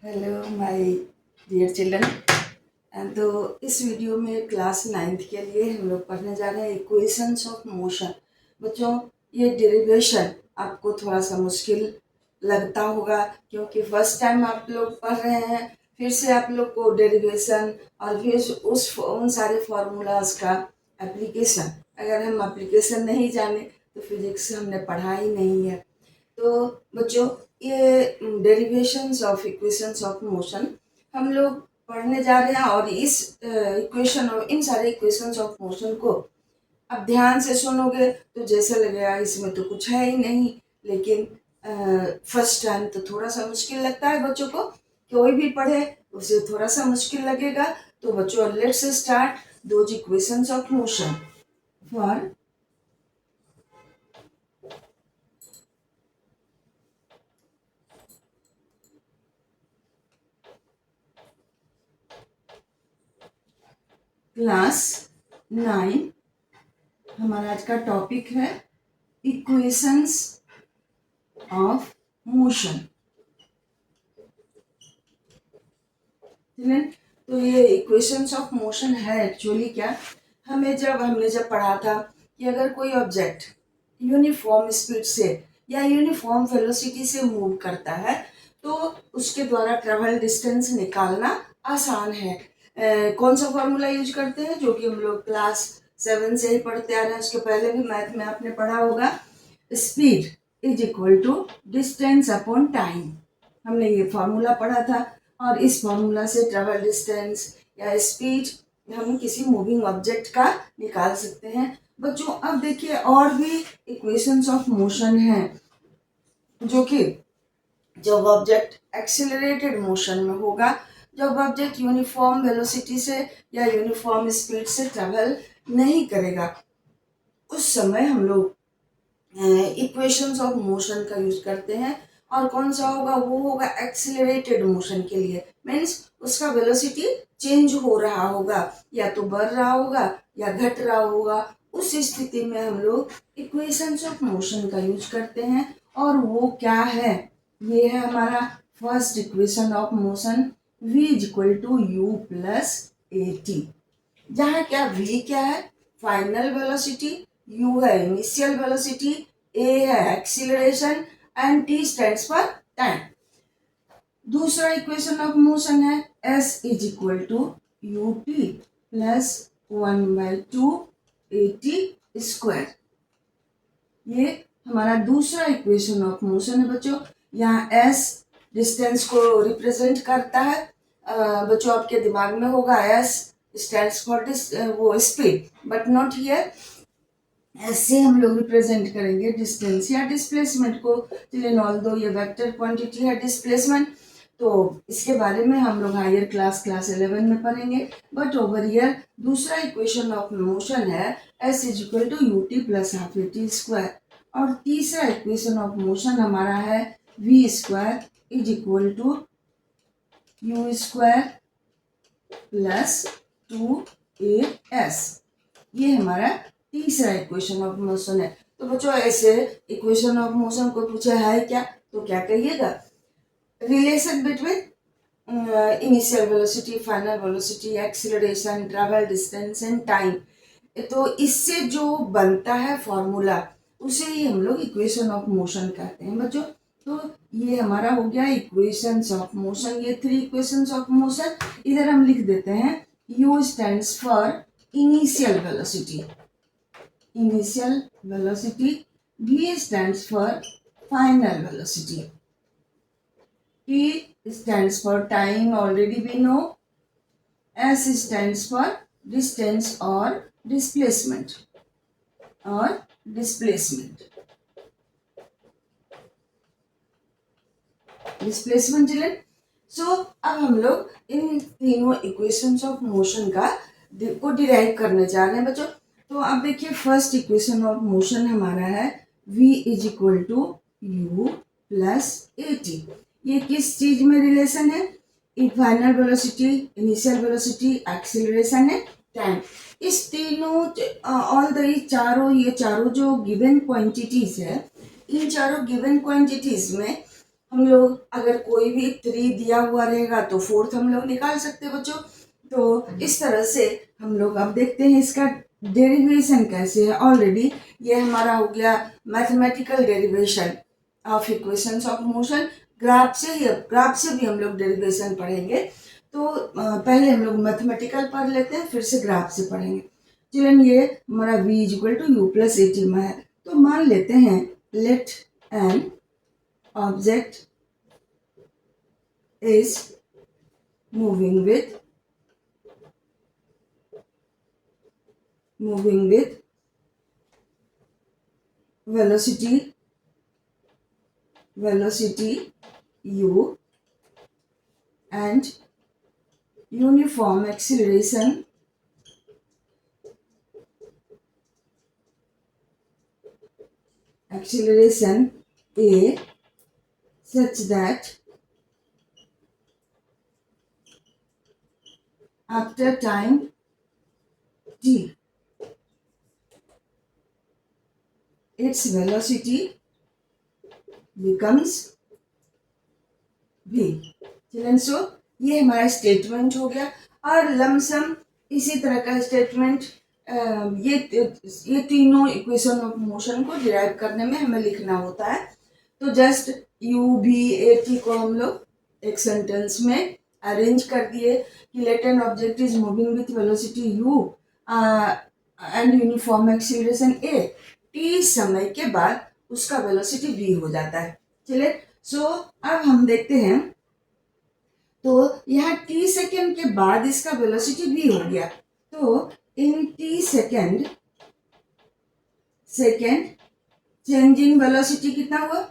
Hello my dear children. तो इस video में क्लास 9th के लिए हम लोग पढ़ने जा रहे हैं इक्वेशंस ऑफ मोशन। बच्चों, ये डेरिवेशन आपको थोड़ा सा मुश्किल लगता होगा क्योंकि फर्स्ट टाइम आप लोग पढ़ रहे हैं। फिर से आप लोग को डेरिवेशन और फिर उन सारे फार्मूलाज का एप्लीकेशन, अगर हम एप्लीकेशन नहीं जाने तो फिजिक्स हमने पढ़ा ही नहीं है। तो बच्चों, ये derivations of equations of motion हम लोग पढ़ने जा रहे हैं और इस इक्वेशन और इन सारे इक्वेशंस ऑफ मोशन को अब ध्यान से सुनोगे तो जैसे लगेगा इसमें तो कुछ है ही नहीं, लेकिन फर्स्ट टाइम तो थोड़ा सा मुश्किल लगता है बच्चों को। कोई भी पढ़े उसे थोड़ा सा मुश्किल लगेगा। तो बच्चों, let's start those equations of motion for class 9। हमारा आज का टॉपिक है इक्वेशंस ऑफ मोशन। तो ये इक्वेशंस ऑफ मोशन है एक्चुअली क्या, हमने जब पढ़ा था कि अगर कोई ऑब्जेक्ट यूनिफॉर्म स्पीड से या यूनिफॉर्म वेलोसिटी से मूव करता है तो उसके द्वारा ट्रेवल डिस्टेंस निकालना आसान है। कौन सा फॉर्मूला यूज करते हैं जो कि हम लोग क्लास 7 से ही पढ़ते आ रहे हैं। उसके पहले भी मैथ में आपने पढ़ा होगा, speed is equal to distance upon time. हमने ये फॉर्मूला पढ़ा था और इस फॉर्मूला से ट्रेवल डिस्टेंस या स्पीड हम किसी मूविंग ऑब्जेक्ट का निकाल सकते हैं। बच्चों, अब देखिए और भी इक्वेशंस ऑफ मोशन है जो कि जब ऑब्जेक्ट एक्सेलरेटेड मोशन में होगा, जब ऑब्जेक्ट यूनिफॉर्म वेलोसिटी से या यूनिफॉर्म स्पीड से ट्रेवल नहीं करेगा, उस समय हम लोग इक्वेशंस ऑफ मोशन का यूज करते हैं। और कौन सा होगा, वो होगा एक्सेलरेटेड मोशन के लिए, मीन्स उसका वेलोसिटी चेंज हो रहा होगा, या तो बढ़ रहा होगा या घट रहा होगा। उस स्थिति में हम लोग इक्वेशंस ऑफ मोशन का यूज करते हैं। और वो क्या है, ये है हमारा first equation of motion, v is equal to u plus a t. जहाँ क्या v क्या है, फाइनल वेलोसिटी, u है इनिशियल वेलोसिटी, a है acceleration and t stands for time. दूसरा इक्वेशन ऑफ मोशन है s is equal to u t plus 1/2 at square. ये हमारा दूसरा इक्वेशन ऑफ मोशन है बच्चों। यहाँ s डिस्टेंस को रिप्रेजेंट करता है। बच्चों, आपके दिमाग में होगा s स्टैंड्स फॉर वो स्पीड, बट नॉट हियर। ऐसे हम लोग रिप्रेजेंट करेंगे डिस्टेंस या डिस्प्लेसमेंट को। चलिए, ऑल्दो ये वेक्टर क्वांटिटी है डिस्प्लेसमेंट, तो इसके बारे में हम लोग हायर क्लास 11 में पढ़ेंगे। बट ओवर हियर दूसरा इक्वेशन ऑफ मोशन है s is equal to u t plus half a t square. और तीसरा इक्वेशन ऑफ मोशन हमारा है v square is equal to u square plus 2as। ये हमारा तीसरा इक्वेशन ऑफ मोशन है। तो बच्चों, ऐसे इक्वेशन ऑफ मोशन को पूछा है क्या, तो क्या कहिएगा, relation between initial velocity, final velocity, acceleration, travel distance and time. तो इससे जो बनता है फॉर्मूला उसे ही हम लोग इक्वेशन ऑफ मोशन कहते हैं बच्चों। तो ये हमारा हो गया इक्वेशंस ऑफ मोशन, ये 3 इक्वेशंस ऑफ मोशन। इधर हम लिख देते हैं u stands for initial velocity, initial velocity, v stands for final velocity, t stands for time, already we know, s stands for distance or displacement children. So अब हम लोग इन तीनों इक्वेशंस ऑफ मोशन का को डिराइव करने जा रहे हैं बच्चों। तो अब देखिए, फर्स्ट इक्वेशन ऑफ मोशन हमारा है v is equal to u plus a t. ये किस चीज में रिलेशन है, final velocity, initial velocity, acceleration है, टाइम। इस तीनों ऑल द ये चारों जो गिवन क्वांटिटीज है, इन चारों गिवन क्वांटिटीज में हम लोग अगर कोई भी 3 दिया हुआ रहेगा तो 4th हम लोग निकाल सकते हैं बच्चों। तो इस तरह से हम लोग अब देखते हैं इसका डेरिवेशन कैसे है। ऑलरेडी ये हमारा हो गया mathematical derivation of equations of motion. Graph से भी हम लोग डेरिवेशन पढ़ेंगे। तो पहले हम लोग मैथमेटिकल पढ़ लेते हैं, फिर से ग्राफ से पढ़ेंगे। चलिए, ये हमारा v equal to u plus a t में है। तो मान लेते हैं let an object is moving with velocity u and uniform acceleration a such that after time t its velocity becomes v। Children, so ये हमारा स्टेटमेंट हो गया। और लमसम इसी तरह का स्टेटमेंट ये तीनों इक्वेशन ऑफ मोशन को डिराइव करने में हमें लिखना होता है। तो just u v a t को हम लोग एक सेंटेंस में अरेंज कर दिए कि let an object is moving with velocity u and uniform acceleration a। t समय के बाद उसका वेलोसिटी v हो जाता है। चलिए, सो अब हम देखते हैं। तो यहाँ t सेकेंड के बाद इसका वेलोसिटी v हो गया। तो इन t second change in velocity कितना हुआ?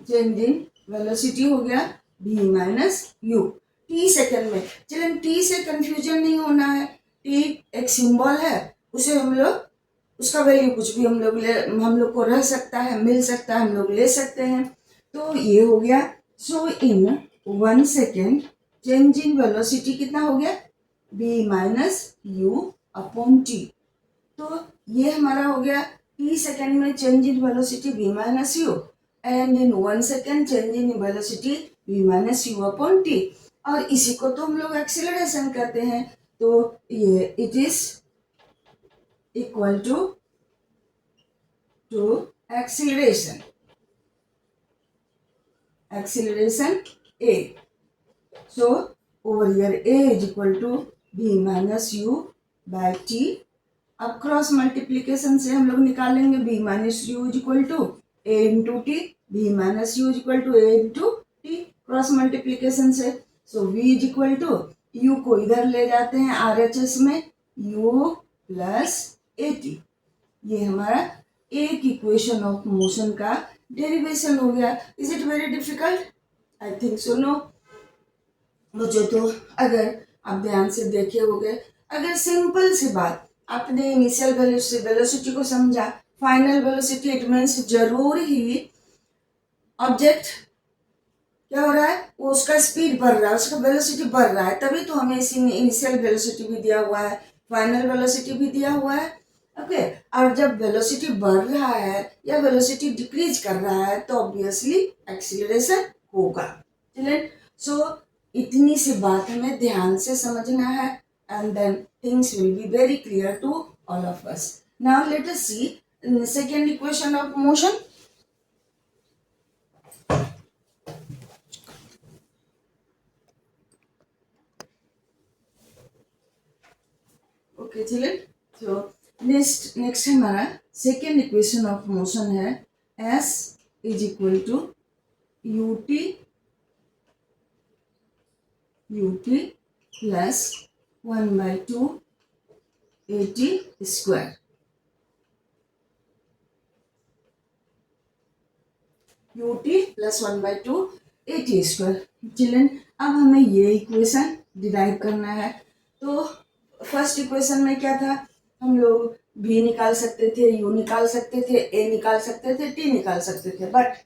चेंज इन वेलोसिटी हो गया v minus U T second में। चलिए, टी से कंफ्यूजन नहीं होना है। टी एक सिंबल है, उसे हम लोग उसका वैल्यू कुछ भी हम लोग को रह सकता है, मिल सकता है, हम लोग ले सकते हैं। तो ये हो गया। सो इन 1 सेकेंड चेंज इन वेलोसिटी कितना हो गया? v minus u upon T. तो ये हमारा हो गया t सेकेंड में change in velocity v minus you and in 1 second change in velocity v minus u upon T. और इसी को तो हम लोग एक्सीलरेशन कहते हैं। तो ये it is equal to acceleration a। So over here a is equal to v minus u by t। अब क्रॉस मल्टीप्लीकेशन से हम लोग निकालेंगे v minus u is equal to a into t. v minus u is equal to a into t cross multiplication से। So v is equal to u को इधर ले जाते हैं RHS में, u प्लस ए टी। ये हमारा एक इक्वेशन ऑफ मोशन का डेरिवेशन हो गया। Is it very difficult? I think so no. बच्चों, तो अगर आप ध्यान से देखे होंगे, अगर सिंपल सी बात आपने इनिशियल वेलोसिटी को समझा, फाइनल वेलोसिटी इट मीन्स जरूर ही ऑब्जेक्ट क्या हो रहा है, वो उसका स्पीड बढ़ रहा है, उसका वेलोसिटी बढ़ रहा है। तभी तो हमें इनिशियल वेलोसिटी भी दिया हुआ है, फाइनल वेलोसिटी भी दिया हुआ है। ओके, और जब वेलोसिटी बढ़ रहा है या वेलोसिटी डिक्रीज कर रहा है तो ऑब्वियसली एक्सीलरेशन होगा। चलिए, सो इतनी सी बात हमें ध्यान से समझना है and then things will be very clear to all of us. Now let us see second equation of motion. Okay, चलिए, तो नेक्स्ट हमारा सेकेंड इक्वेशन ऑफ मोशन है s is equal to ut plus 1/2 at square. ut plus 1/2 at square. Children, अब हमें ये equation derive करना है। तो फर्स्ट इक्वेशन में क्या था, हम लोग v निकाल सकते थे, u निकाल सकते थे, a निकाल सकते थे, t निकाल सकते थे। बट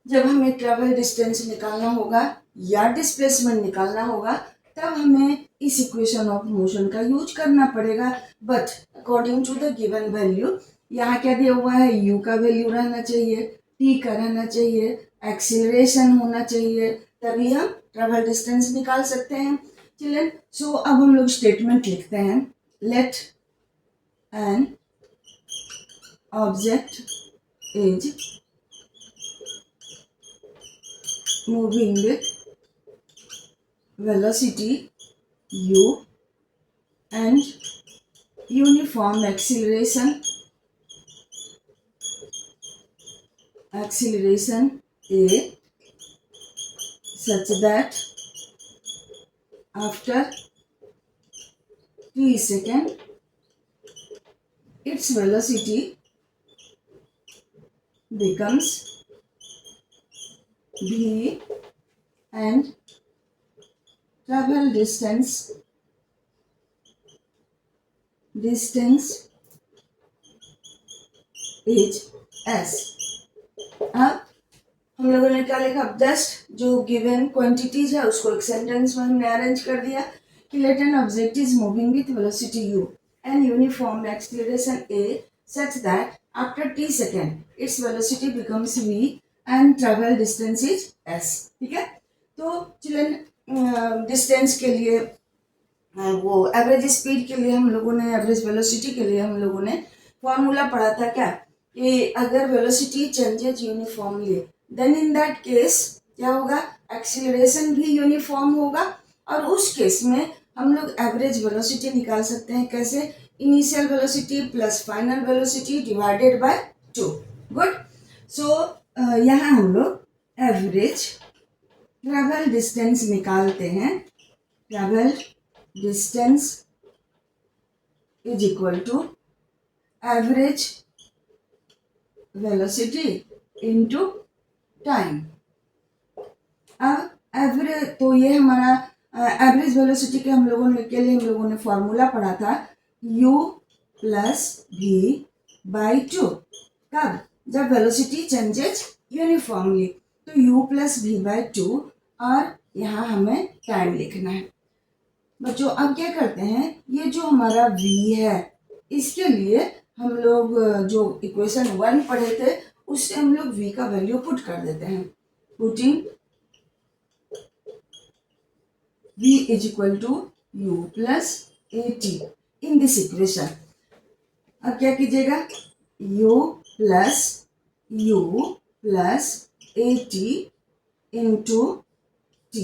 जब हमें ट्रेवल डिस्टेंस निकालना होगा या डिस्प्लेसमेंट निकालना होगा तब हमें इस इक्वेशन ऑफ मोशन का यूज करना पड़ेगा। But according to the given value, यहाँ क्या दिया हुआ है, u का वैल्यू रहना चाहिए टी का रहना चाहिए, एक्सीलरेशन होना चाहिए, तभी हम ट्रेवल डिस्टेंस निकाल सकते हैं। चिल्ड्रन, सो अब हम लोग स्टेटमेंट लिखते हैं। Let an object is moving with velocity u and uniform acceleration a, such that after t second its velocity becomes v and travel distance is s। अब हम लोगों ने क्या लिखा, जस्ट जो गिवन क्वांटिटीज है उसको एक सेंटेंस में हमने अरेंज कर दिया कि let an object is moving with velocity u and uniform acceleration a such that after t second its velocity becomes v and travel distance is s। ठीक है, तो चिल्ड्रन डिस्टेंस के लिए वो एवरेज स्पीड के लिए हम लोगों ने, एवरेज वेलोसिटी के लिए हम लोगों ने फॉर्मूला पढ़ा था क्या, कि अगर velocity changes uniformly then in that case क्या होगा, एक्सीलरेशन भी यूनिफॉर्म होगा। और उस केस में हम लोग एवरेज वेलोसिटी निकाल सकते हैं कैसे, initial velocity plus final velocity divided by 2। Good, so यहाँ हम लोग एवरेज ट्रेवल डिस्टेंस निकालते हैं। Travel distance is equal to average velocity into time। अब एवरेज, तो ये हमारा एवरेज वेलोसिटी के हम लोगों ने, के लिए हम लोगों ने फॉर्मूला पढ़ा था u प्लस v बाई 2। कब, जब वेलोसिटी चेंजेज यूनिफॉर्मली, तो u प्लस v बाई 2 और यहाँ हमें टाइम लिखना है। बच्चों अब क्या करते हैं, ये जो हमारा v है इसके लिए हम लोग जो इक्वेशन 1 पढ़े थे उससे हम लोग v का वैल्यू पुट कर देते हैं। Putting v is equal to u plus at in this equation. अब क्या कीजिएगा, u plus at into t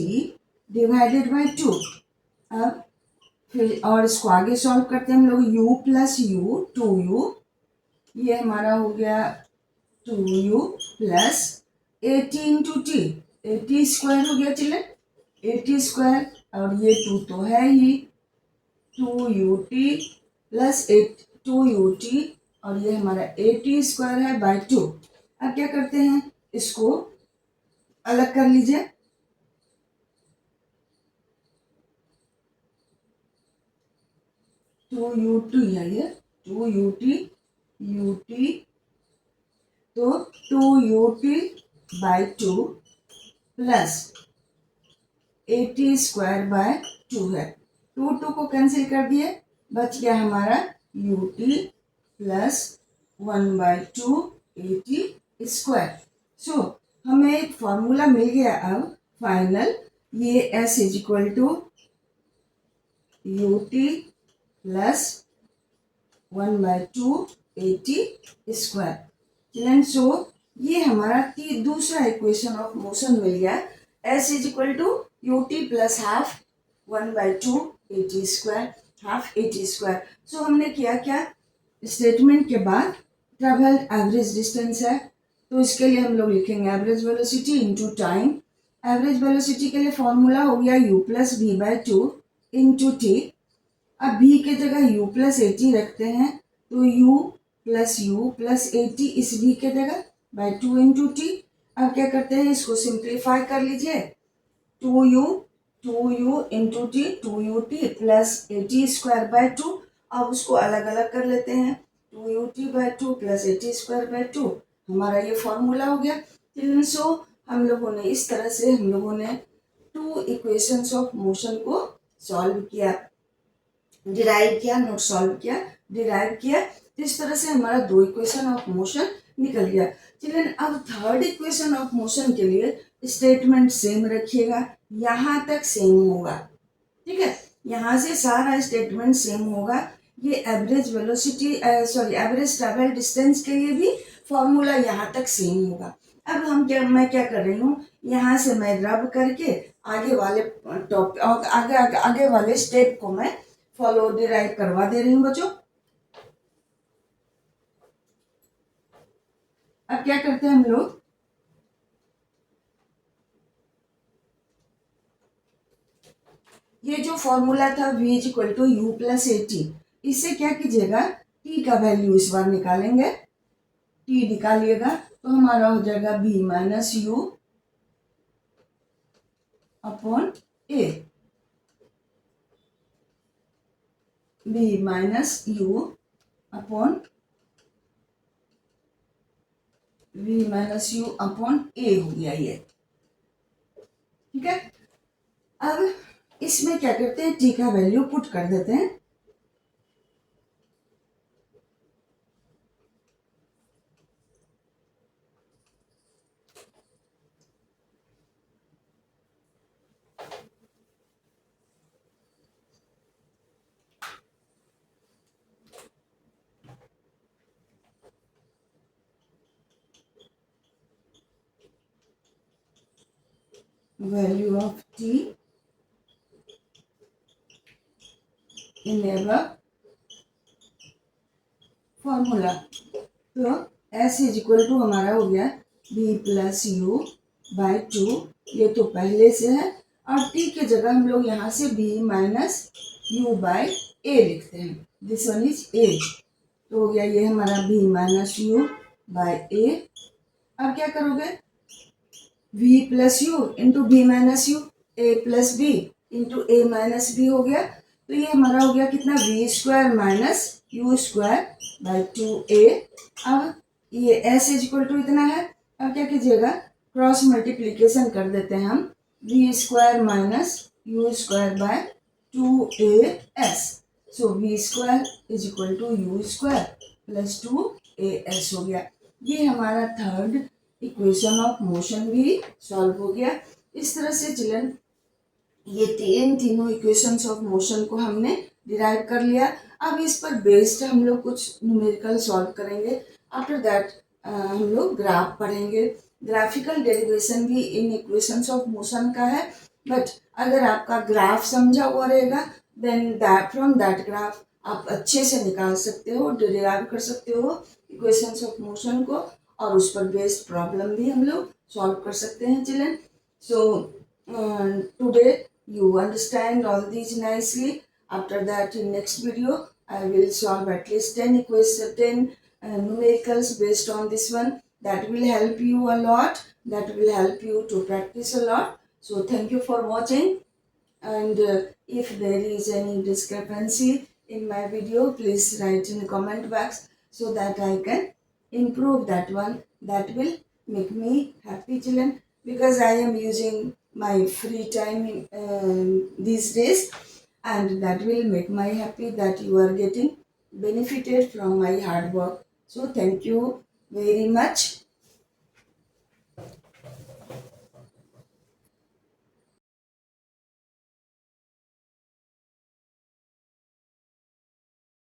divided by 2। अब फिर और इसको आगे सॉल्व करते हैं हम लोग, u प्लस u 2u, ये हमारा हो गया 2u plus 80 into T, 80 square हो गया चिल्ड्रन, 80 स्क्वायर, और ये 2 तो है ही, 2ut प्लस 2ut, और ये हमारा 80 स्क्वायर है बाय 2। अब क्या करते हैं, इसको अलग कर लीजिए, 2ut है ये, 2ut तो 2ut by 2 plus 80 square by 2 है, 2 को कैंसिल कर दिए, बच गया हमारा ut प्लस 1/2 80 स्क्वायर। सो हमें एक फॉर्मूला मिल गया अब फाइनल, ये s is equal to ut plus 1/2 80 square. Children, so ये हमारा दूसरा इक्वेशन ऑफ मोशन मिल गया, s is equal to ut plus half 1/2 80 square, half 80 square. So हमने किया क्या, स्टेटमेंट के बाद ट्रेवल एवरेज डिस्टेंस है, तो इसके लिए हम लोग लिखेंगे average velocity into time. Average velocity के लिए फॉर्मूला हो गया u plus v by 2 into T. अब v के जगह u प्लस 80 रखते हैं, तो u प्लस 80 इस v के जगह बाई 2 इंटू टी। अब क्या करते हैं, इसको सिंप्लीफाई कर लीजिए, 2u into T, 2ut plus 80 square by 2। अब उसको अलग अलग कर लेते हैं, 2ut by 2 plus 80 square by 2, हमारा ये फॉर्मूला हो गया। चिल्ड्रन, सो हम लोगों ने इस तरह से हम लोगों ने 2 इक्वेशंस ऑफ मोशन को सॉल्व किया, डिराइव किया, नोट सॉल्व किया, डिराइव किया। इस तरह से हमारा 2 इक्वेशन ऑफ मोशन निकल गया। चिल्ड्रन अब थर्ड इक्वेशन ऑफ मोशन के लिए स्टेटमेंट सेम रखिएगा, यहाँ तक सेम होगा, ठीक है, यहाँ से सारा स्टेटमेंट सेम होगा। ये average velocity sorry average travel distance के लिए भी फॉर्मूला यहाँ तक सेम होगा। अब मैं क्या कर रही हूँ, यहाँ से मैं रब करके आगे वाले आगे वाले स्टेप को मैं फॉलो डिराइव करवा दे रही हूँ बच्चों। अब क्या करते हैं हम लोग, ये जो फॉर्मूला था v equal to u plus a t, इससे क्या कीजिएगा, t का वैल्यू इस बार निकालेंगे, t निकालिएगा तो हमारा हो जाएगा b minus u upon a, b minus u upon v minus u upon a हो गया ये, ठीक है। अब इसमें क्या करते हैं, t का वैल्यू पुट कर देते हैं, value of t in above formula. तो s इज इक्वल टू हमारा हो गया b plus you by two, ये तो पहले से है, और t के जगह हम लोग यहाँ से b माइनस यू बाई ए लिखते हैं, दिस वन इज a, तो हो गया ये हमारा b minus u by a. अब क्या करोगे, v plus u into b minus u, a plus b into a minus b हो गया, तो ये हमारा हो गया कितना, v square minus u square by two a. अब ये s इज इक्वल टू इतना है, अब क्या कीजिएगा, क्रॉस मल्टीप्लीकेशन कर देते हैं हम, v square minus u square by two a s, so v square is equal to u square plus two a s हो गया। ये हमारा थर्ड इक्वेशन ऑफ मोशन भी सॉल्व हो गया। इस तरह से चिल्ड्रन ये तीनों इक्वेशंस ऑफ मोशन को हमने डिराइव कर लिया। अब इस पर बेस्ड हम लोग कुछ न्यूमेरिकल सॉल्व करेंगे। आफ्टर दैट हम लोग ग्राफ पढ़ेंगे। ग्राफिकल डेरिवेशन भी इन इक्वेशंस ऑफ मोशन का है, बट अगर आपका ग्राफ समझा हुआ रहेगा then that from that graph आप अच्छे से निकाल सकते हो, डिराइव कर सकते हो इक्वेशंस ऑफ मोशन को, और उस पर बेस्ड प्रॉब्लम भी हम लोग सॉल्व कर सकते हैं children. So today you understand all these nicely. After that, in next video I will solve at least 10 equations, 10 numericals based on this one. That will help you a lot, that will help you to practice a lot. So thank you for watching, and if there is any discrepancy in my video, please write in the comment box so that I can improve that one. That will make me happy children, because I am using my free time these days, and that will make my happy that you are getting benefited from my hard work. So thank you very much.